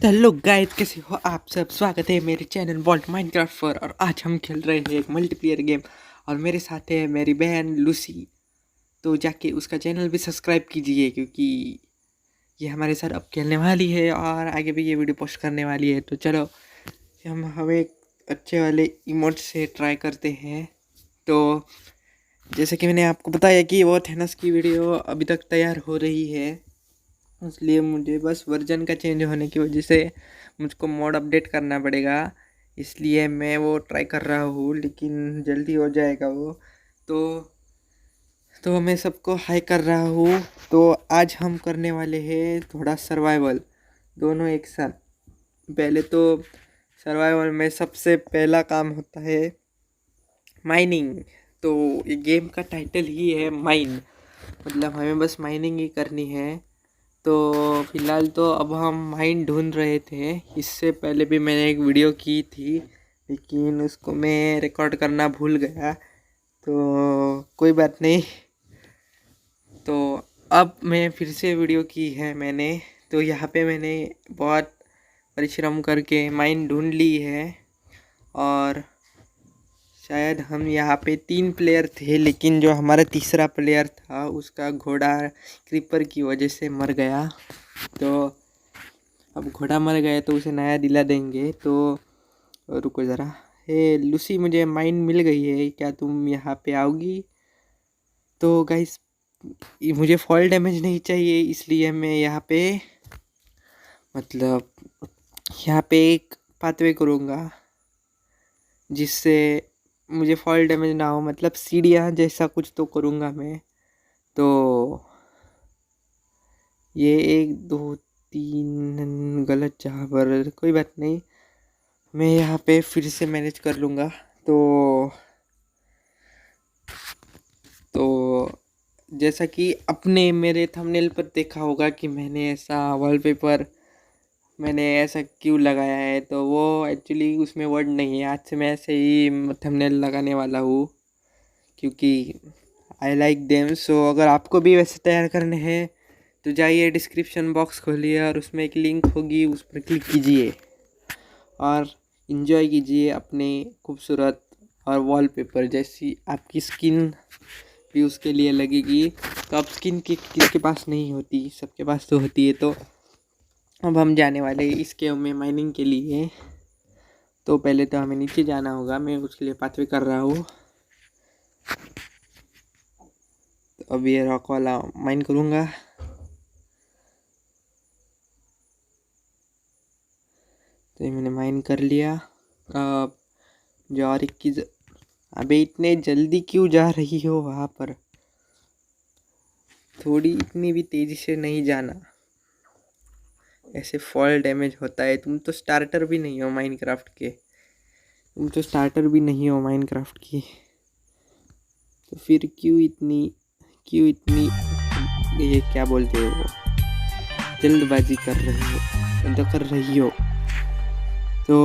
तो hello guys, कैसे हो आप सब। स्वागत है मेरे चैनल वॉल्ट माइनक्राफ्ट पर। और आज हम खेल रहे हैं एक मल्टीप्लेयर गेम और मेरे साथ है मेरी बहन लूसी। तो जाके उसका चैनल भी सब्सक्राइब कीजिए क्योंकि ये हमारे साथ अब खेलने वाली है और आगे भी ये वीडियो पोस्ट करने वाली है। तो चलो हम एक अच्छे वाले इमोट से ट्राई करते हैं। तो जैसे कि मैंने आपको बताया कि वो थेनस की वीडियो अभी तक तैयार हो रही है, इसलिए मुझे बस वर्जन का चेंज होने की वजह से मुझको मोड अपडेट करना पड़ेगा। इसलिए मैं वो ट्राई कर रहा हूँ, लेकिन जल्दी हो जाएगा वो। तो मैं सबको हाई कर रहा हूँ। तो आज हम करने वाले हैं थोड़ा सर्वाइवल, दोनों एक साथ। पहले तो सर्वाइवल में सबसे पहला काम होता है माइनिंग। तो ये गेम का टाइटल ही है माइन, मतलब हमें बस माइनिंग ही करनी है। तो फिलहाल तो अब हम माइन ढूंढ रहे थे। इससे पहले भी मैंने एक वीडियो की थी, लेकिन उसको मैं रिकॉर्ड करना भूल गया। तो कोई बात नहीं। तो अब मैं फिर से वीडियो की है मैंने। तो यहाँ पे मैंने बहुत परिश्रम करके माइन ढूंढ ली है। और शायद हम यहाँ पे 3 प्लेयर थे, लेकिन जो हमारा तीसरा प्लेयर था उसका घोड़ा क्रीपर की वजह से मर गया। तो अब घोड़ा मर गया तो उसे नया दिला देंगे। तो रुको ज़रा। हे लूसी, मुझे माइन मिल गई है, क्या तुम यहाँ पे आओगी? तो गाइस, मुझे फॉल डैमेज नहीं चाहिए, इसलिए मैं यहाँ पे मतलब यहाँ पे एक पाथवे करूँगा जिससे मुझे फॉल डैमेज ना हो। मतलब सीढ़ियाँ जैसा कुछ तो करूँगा मैं। तो ये 1 2 3 गलत जगह पर, कोई बात नहीं, मैं यहाँ पे फिर से मैनेज कर लूँगा। तो जैसा कि अपने मेरे थंबनेल पर देखा होगा कि मैंने ऐसा वॉलपेपर मैंने ऐसा क्यों लगाया है, तो वो एक्चुअली उसमें वर्ड नहीं है। आज से मैं ऐसे ही थंबनेल लगाने वाला हूँ क्योंकि आई लाइक देम। सो अगर आपको भी वैसे तैयार करने हैं तो जाइए, डिस्क्रिप्शन बॉक्स खोलिए और उसमें एक लिंक होगी, उस पर क्लिक कीजिए और इन्जॉय कीजिए अपने खूबसूरत और वॉलपेपर जैसी आपकी स्किन भी उसके लिए लगेगी। तो अब स्किन किसके पास नहीं होती, सबके पास तो होती है। तो अब हम जाने वाले इस गेम में माइनिंग के लिए। तो पहले तो हमें नीचे जाना होगा, मैं उसके लिए पाथवे कर रहा हूँ। तो अब ये रॉक वाला माइन करूँगा। तो ये मैंने माइन कर लिया। अब जो और एक चीज़, अबे इतने जल्दी क्यों जा रही हो वहाँ पर? थोड़ी इतनी भी तेज़ी से नहीं जाना, ऐसे फॉल डैमेज होता है। तुम तो स्टार्टर भी नहीं हो माइनक्राफ्ट के, की। तो फिर क्यों इतनी ये क्या बोलते हो, जल्दबाजी कर रही हो। तो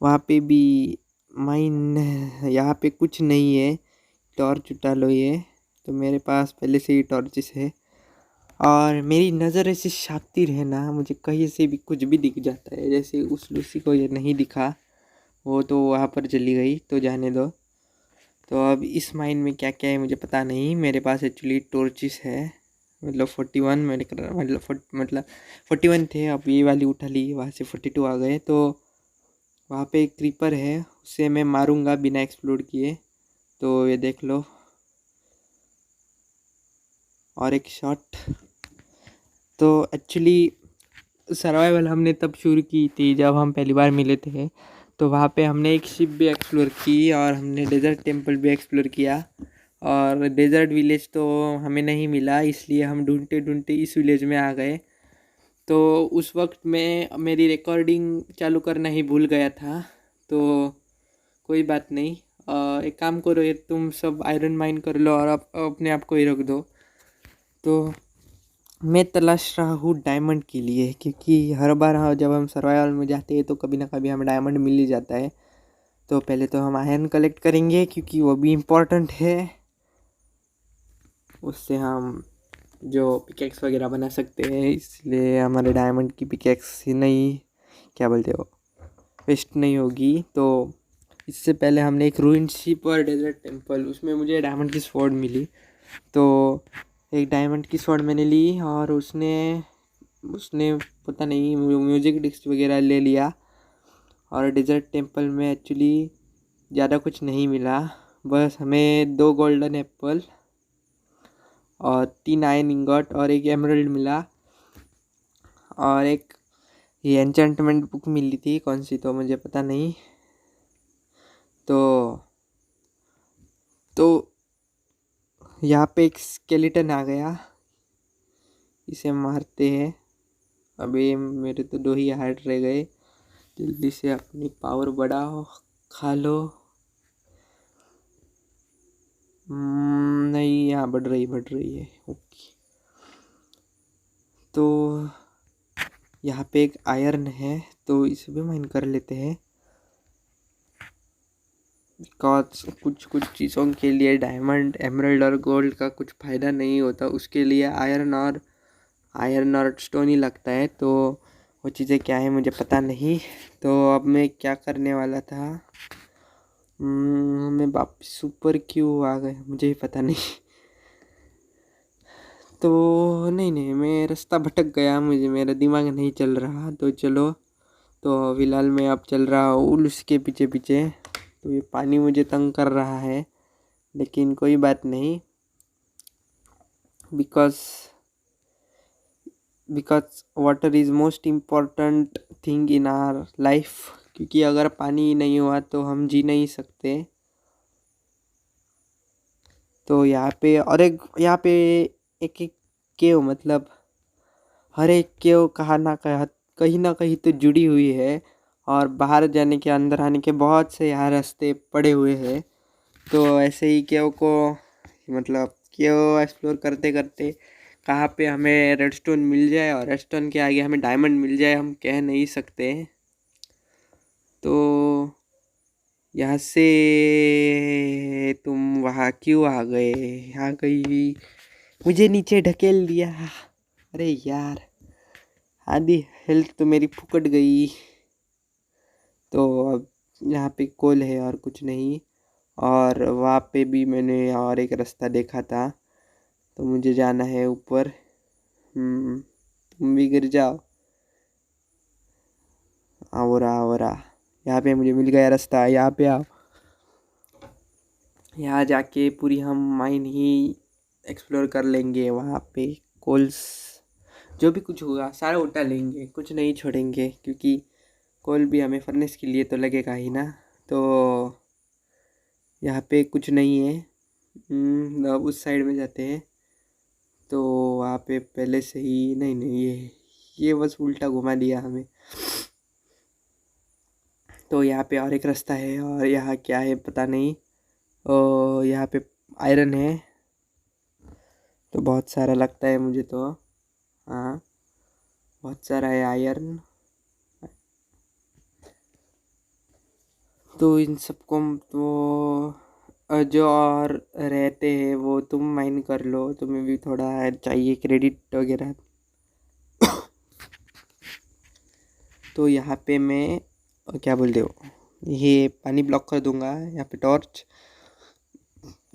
वहाँ पे भी माइन, यहाँ पे कुछ नहीं है। टॉर्च उठा लो ये। तो मेरे पास पहले से ही टॉर्चेस है और मेरी नज़र ऐसी शातिर है ना, मुझे कहीं से भी कुछ भी दिख जाता है। जैसे उस लूसी को ये नहीं दिखा, वो तो वहाँ पर चली गई, तो जाने दो। तो अब इस माइन में क्या क्या है मुझे पता नहीं। मेरे पास एक्चुअली टॉर्चेस है, मतलब 41 मतलब 41 थे। अब ये वाली उठा ली, वहाँ से 42 आ गए। तो वहाँ पे एक क्रीपर है, उसे मैं मारूंगा बिना एक्सप्लोड किए। तो ये देख लो, और एक शॉट। तो एक्चुअली सर्वाइवल हमने तब शुरू की थी जब हम पहली बार मिले थे। तो वहाँ पे हमने एक शिप भी एक्सप्लोर की और हमने डेजर्ट टेम्पल भी एक्सप्लोर किया। और डेजर्ट विलेज तो हमें नहीं मिला, इसलिए हम ढूंढते ढूंढते इस विलेज में आ गए। तो उस वक्त मैं मेरी रिकॉर्डिंग चालू करना ही भूल गया था। तो कोई बात नहीं, एक काम करो, ये तुम सब आयरन माइन कर लो और अपने आप को ही रख दो। तो मैं तलाश रहा हूँ डायमंड के लिए, क्योंकि हर बार जब हम सर्वाइवल में जाते हैं तो कभी ना कभी हमें डायमंड मिल ही जाता है। तो पहले तो हम आयरन कलेक्ट करेंगे क्योंकि वो भी इम्पोर्टेंट है, उससे हम जो पिकेक्स वगैरह बना सकते हैं, इसलिए हमारे डायमंड की पिकेक्स ही नहीं, क्या बोलते हो, वेस्ट नहीं होगी। तो इससे पहले हमने एक रूइन शिप और डेजर्ट टेम्पल, उसमें मुझे डायमंड की स्वॉर्ड मिली। तो एक डायमंड की स्वॉर्ड मैंने ली और उसने उसने पता नहीं म्यूजिक डिस्क वगैरह ले लिया। और डेजर्ट टेम्पल में एक्चुअली ज़्यादा कुछ नहीं मिला, बस हमें 2 गोल्डन एप्पल और 3 आयन इंगॉट और एक एमरल्ड मिला। और एक ये एन्चेंटमेंट बुक मिली थी, कौन सी तो मुझे पता नहीं। तो यहाँ पे एक स्केलेटन आ गया, इसे मारते हैं। अभी मेरे तो 2 ही हार्ट रह गए, जल्दी से अपनी पावर बढ़ाओ, खा लो। नहीं, यहाँ बढ़ रही है, ओके। तो यहाँ पे एक आयरन है, तो इसे भी माइन कर लेते हैं। कुछ चीज़ों के लिए डायमंड, एमरल्ड और गोल्ड का कुछ फ़ायदा नहीं होता, उसके लिए आयरन और स्टोन ही लगता है। तो वो चीज़ें क्या है मुझे पता नहीं। तो अब मैं क्या करने वाला था, मैं वापस ऊपर क्यों आ गया मुझे ही पता नहीं। तो नहीं, मैं रास्ता भटक गया, मुझे मेरा दिमाग नहीं चल रहा। तो चलो, तो फिलहाल मैं अब चल रहा हूँ उसके पीछे पीछे। तो ये पानी मुझे तंग कर रहा है, लेकिन कोई बात नहीं, because water is most important thing in our life. क्योंकि अगर पानी नहीं हुआ तो हम जी नहीं सकते। तो यहाँ पे एक एक केव, मतलब हर एक केव कहीं ना कहीं तो जुड़ी हुई है। और बाहर जाने के, अंदर आने के बहुत से यहाँ रास्ते पड़े हुए हैं। तो ऐसे ही केव को, मतलब केव एक्सप्लोर करते करते कहाँ पे हमें रेडस्टोन मिल जाए और रेडस्टोन के आगे हमें डायमंड मिल जाए, हम कह नहीं सकते। तो यहाँ से तुम वहाँ क्यों आ गए, आ गई, मुझे नीचे ढकेल दिया। अरे यार, आधी हेल्थ तो मेरी फुकट गई। तो अब यहाँ पे कोल है और कुछ नहीं। और वहाँ पे भी मैंने और एक रास्ता देखा था, तो मुझे जाना है ऊपर। तुम भी गिर जाओ। आओ रहा, यहाँ पे मुझे मिल गया रास्ता, यहाँ पे आओ। यहाँ जाके पूरी हम माइन ही एक्सप्लोर कर लेंगे। वहाँ पे कोल्स, जो भी कुछ होगा सारा उठा लेंगे, कुछ नहीं छोड़ेंगे, क्योंकि कोल भी हमें फर्नेस के लिए तो लगेगा ही ना। तो यहाँ पे कुछ नहीं है। अब उस साइड में जाते हैं। तो वहाँ पे पहले से ही नहीं, ये बस उल्टा घुमा दिया हमें। तो यहाँ पे और एक रास्ता है, और यहाँ क्या है पता नहीं। यहाँ पे आयरन है, तो बहुत सारा लगता है मुझे तो। हाँ, बहुत सारा है आयरन। तो इन सबको तो जो और रहते हैं वो तुम माइन कर लो, तुम्हें भी थोड़ा चाहिए क्रेडिट वगैरह। तो यहाँ पे मैं क्या बोलते हो, ये पानी ब्लॉक कर दूंगा। यहाँ पे torch,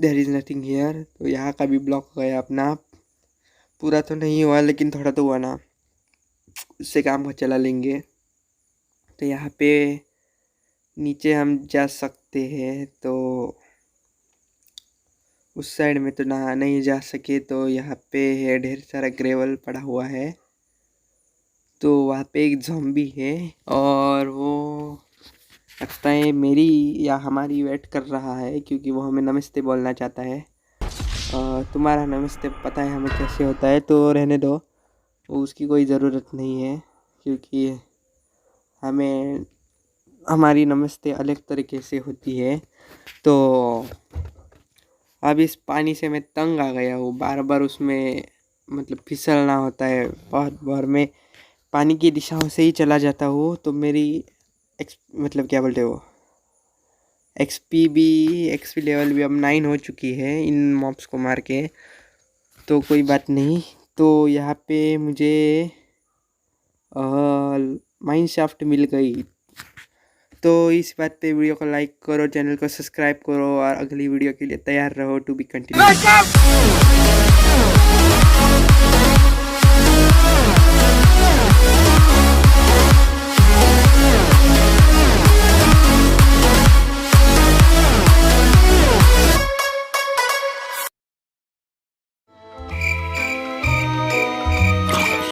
there is nothing here. तो यहाँ का भी ब्लॉक हो गया अपना आप। पूरा तो नहीं हुआ, लेकिन थोड़ा तो हुआ ना, उससे काम को चला लेंगे। तो यहाँ पे नीचे हम जा सकते हैं। तो उस साइड में तो ना नहीं जा सके, तो यहाँ पे है ढेर सारा ग्रेवल पड़ा हुआ है। तो वहाँ पे एक ज़ॉम्बी है, और वो लगता है मेरी या हमारी वेट कर रहा है, क्योंकि वो हमें नमस्ते बोलना चाहता है। तुम्हारा नमस्ते पता है हमें कैसे होता है, तो रहने दो, उसकी कोई ज़रूरत नहीं है। क्योंकि हमें हमारी नमस्ते अलग तरीके से होती है। तो अब इस पानी से मैं तंग आ गया हूँ, बार बार उसमें मतलब फिसलना होता है। बहुत बार मैं पानी की दिशाओं से ही चला जाता हूँ। तो मेरी मतलब क्या बोलते हो, एक्सपी लेवल भी अब 9 हो चुकी है इन मॉब्स को मार के। तो कोई बात नहीं। तो यहाँ पे मुझे माइन शाफ्ट मिल गई। तो इस बात पे वीडियो को लाइक करो, चैनल को सब्सक्राइब करो और अगली वीडियो के लिए तैयार रहो टू बी कंटिन्यू।